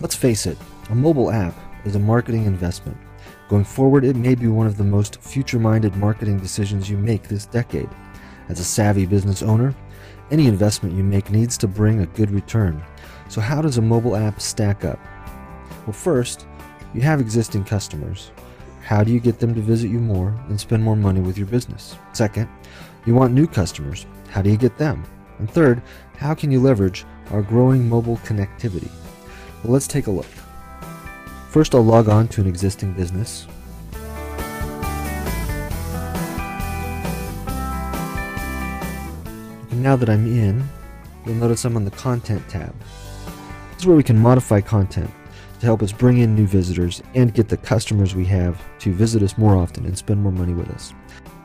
Let's face it, a mobile app is a marketing investment. Going forward, it may be one of the most future-minded marketing decisions you make this decade. As a savvy business owner, any investment you make needs to bring a good return. So how does a mobile app stack up? Well, first, you have existing customers. How do you get them to visit you more and spend more money with your business? Second, you want new customers. How do you get them? And third, how can you leverage our growing mobile connectivity? Well, let's take a look. First, I'll log on to an existing business. And now that I'm in, you'll notice I'm on the Content tab. This is where we can modify content to help us bring in new visitors and get the customers we have to visit us more often and spend more money with us.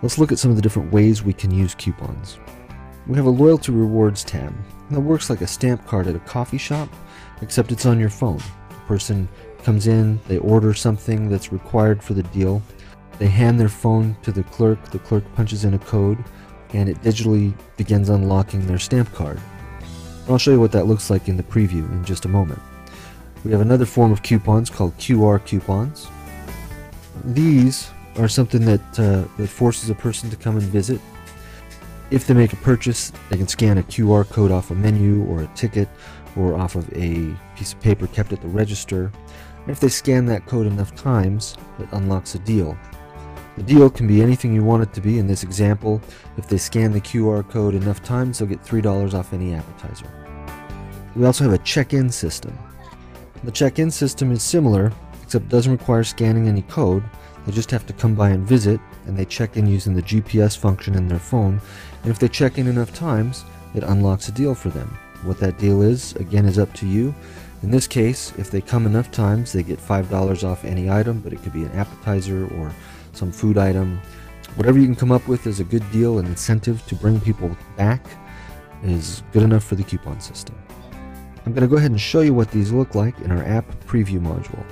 Let's look at some of the different ways we can use coupons. We have a Loyalty Rewards tab. That works like a stamp card at a coffee shop, except it's on your phone. The person comes in, they order something that's required for the deal, they hand their phone to the clerk punches in a code, and it digitally begins unlocking their stamp card. I'll show you what that looks like in the preview in just a moment. We have another form of coupons called QR coupons. These are something that forces a person to come and visit. If they make a purchase, they can scan a QR code off a menu or a ticket or off of a piece of paper kept at the register. And if they scan that code enough times, it unlocks a deal. The deal can be anything you want it to be. In this example, if they scan the QR code enough times, they'll get $3 off any appetizer. We also have a check-in system. The check-in system is similar, except it doesn't require scanning any code. They just have to come by and visit, and they check in using the GPS function in their phone. And if they check in enough times, it unlocks a deal for them. What that deal is, again, is up to you. In this case, if they come enough times, they get $5 off any item, but it could be an appetizer or some food item. Whatever you can come up with as a good deal and incentive to bring people back is good enough for the coupon system. I'm going to go ahead and show you what these look like in our app preview module.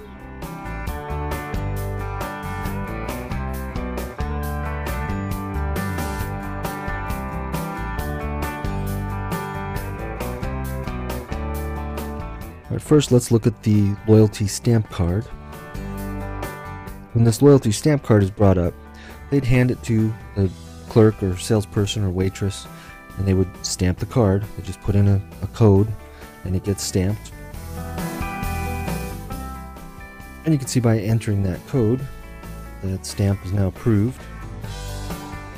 Alright, first let's look at the loyalty stamp card. When this loyalty stamp card is brought up, they'd hand it to the clerk or salesperson or waitress, and they would stamp the card. They just put in a code and it gets stamped. And you can see by entering that code, that stamp is now approved.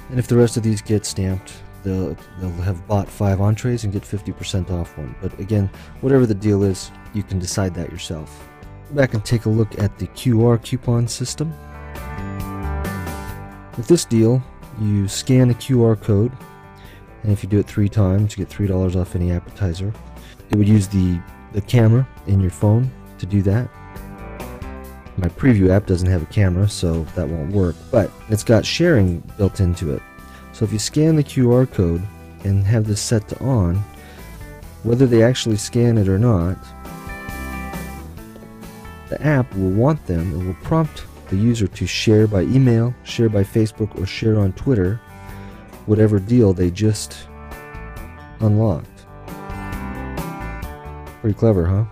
And if the rest of these get stamped, they'll have bought 5 entrees and get 50% off one. But again, whatever the deal is, you can decide that yourself. Go back and take a look at the QR coupon system. With this deal, you scan a QR code, and if you do it 3 times, you get $3 off any appetizer. It would use the camera in your phone to do that. My preview app doesn't have a camera, so that won't work, but it's got sharing built into it. So if you scan the QR code and have this set to on, whether they actually scan it or not, the app will want them, it will prompt the user to share by email, share by Facebook, or share on Twitter whatever deal they just unlocked. Pretty clever, huh?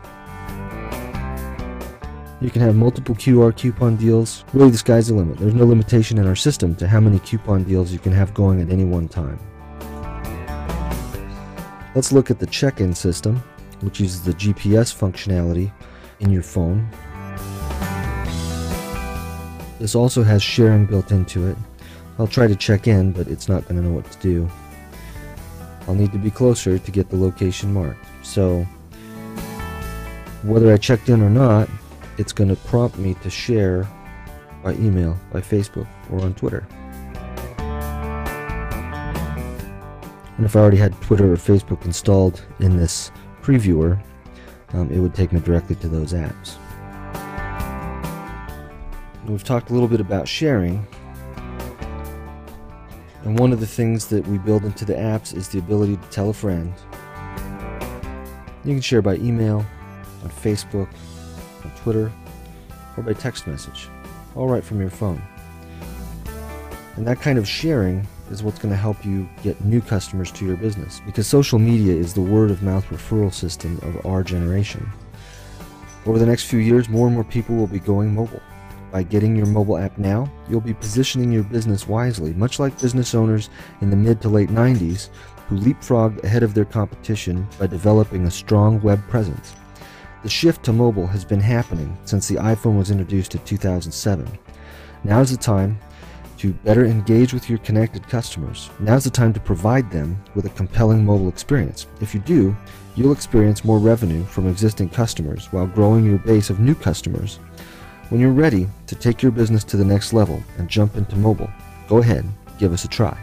You can have multiple QR coupon deals. Really, the sky's the limit. There's no limitation in our system to how many coupon deals you can have going at any one time. Let's look at the check-in system, which uses the GPS functionality in your phone. This also has sharing built into it. I'll try to check in, but it's not going to know what to do. I'll need to be closer to get the location marked. So, whether I checked in or not, it's going to prompt me to share by email, by Facebook, or on Twitter. And if I already had Twitter or Facebook installed in this previewer, it would take me directly to those apps. We've talked a little bit about sharing, and one of the things that we build into the apps is the ability to tell a friend. You can share by email, on Facebook, on Twitter, or by text message, all right from your phone. And that kind of sharing is what's going to help you get new customers to your business, because social media is the word-of-mouth referral system of our generation. Over the next few years, more and more people will be going mobile. By getting your mobile app now, you'll be positioning your business wisely, much like business owners in the mid to late 90s who leapfrogged ahead of their competition by developing a strong web presence. The shift to mobile has been happening since the iPhone was introduced in 2007. Now is the time to better engage with your connected customers. Now is the time to provide them with a compelling mobile experience. If you do, you'll experience more revenue from existing customers while growing your base of new customers. When you're ready to take your business to the next level and jump into mobile, go ahead, give us a try.